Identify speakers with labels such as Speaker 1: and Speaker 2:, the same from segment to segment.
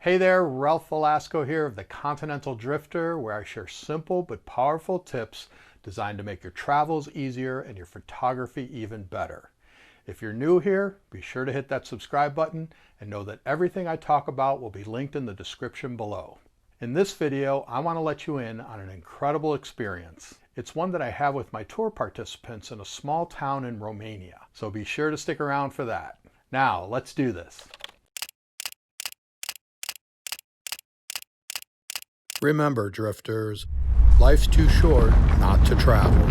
Speaker 1: Hey there, Ralph Velasco here of the Continental Drifter, where I share simple but powerful tips designed to make your travels easier and your photography even better. If you're new here, be sure to hit that subscribe button and know that everything I talk about will be linked in the description below. In this video, I want to let you in on an incredible experience. It's one that I have with my tour participants in a small town in Romania, so be sure to stick around for that. Now, let's do this. Remember, drifters, life's too short not to travel.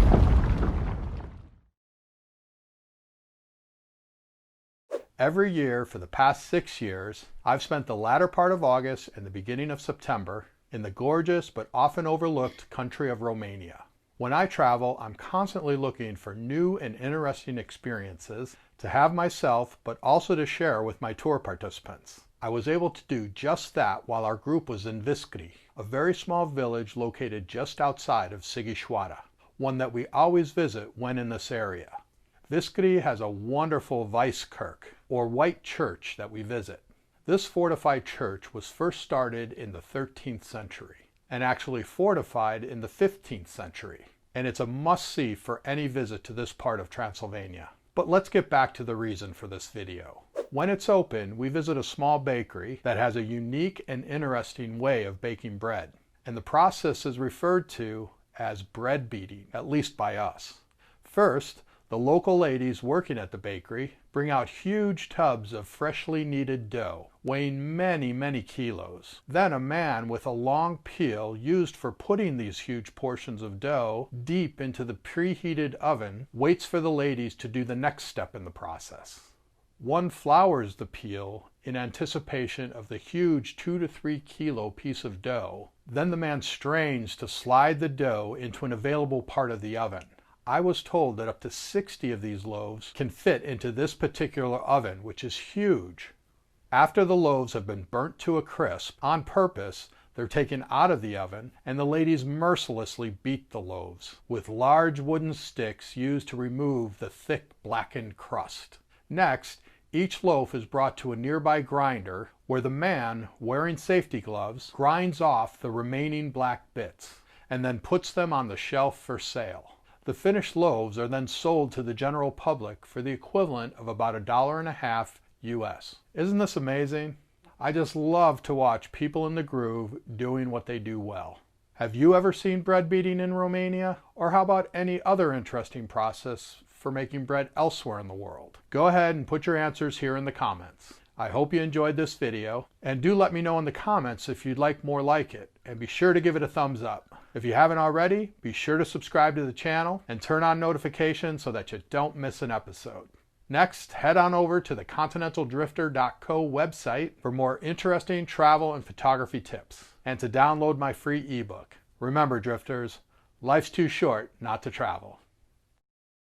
Speaker 1: Every year for the past 6 years, I've spent the latter part of August and the beginning of September in the gorgeous but often overlooked country of Romania. When I travel, I'm constantly looking for new and interesting experiences to have myself, but also to share with my tour participants. I was able to do just that while our group was in Vișcri, a very small village located just outside of Sighișoara, one that we always visit when in this area. Vișcri has a wonderful Vice-Kirk, or white church, that we visit. This fortified church was first started in the 13th century, and actually fortified in the 15th century, and it's a must-see for any visit to this part of Transylvania. But let's get back to the reason for this video. When it's open, we visit a small bakery that has a unique and interesting way of baking bread, and the process is referred to as bread beating, at least by us. First, the local ladies working at the bakery bring out huge tubs of freshly kneaded dough, weighing many kilos. Then a man with a long peel used for putting these huge portions of dough deep into the preheated oven waits for the ladies to do the next step in the process. One flours the peel in anticipation of the huge 2 to 3 kilo piece of dough. Then the man strains to slide the dough into an available part of the oven. I was told that up to 60 of these loaves can fit into this particular oven, which is huge. After the loaves have been burnt to a crisp, on purpose, they're taken out of the oven, and the ladies mercilessly beat the loaves with large wooden sticks used to remove the thick blackened crust. Next, each loaf is brought to a nearby grinder where the man, wearing safety gloves, grinds off the remaining black bits and then puts them on the shelf for sale. The finished loaves are then sold to the general public for the equivalent of about $1.50 US. Isn't this amazing? I just love to watch people in the groove doing what they do well. Have you ever seen bread beating in Romania? Or how about any other interesting process for making bread elsewhere in the world? Go ahead and put your answers here in the comments. I hope you enjoyed this video, and do let me know in the comments if you'd like more like it, and be sure to give it a thumbs up. If you haven't already, be sure to subscribe to the channel and turn on notifications so that you don't miss an episode. Next, head on over to the continentaldrifter.co website for more interesting travel and photography tips, and to download my free ebook. Remember, drifters, life's too short not to travel.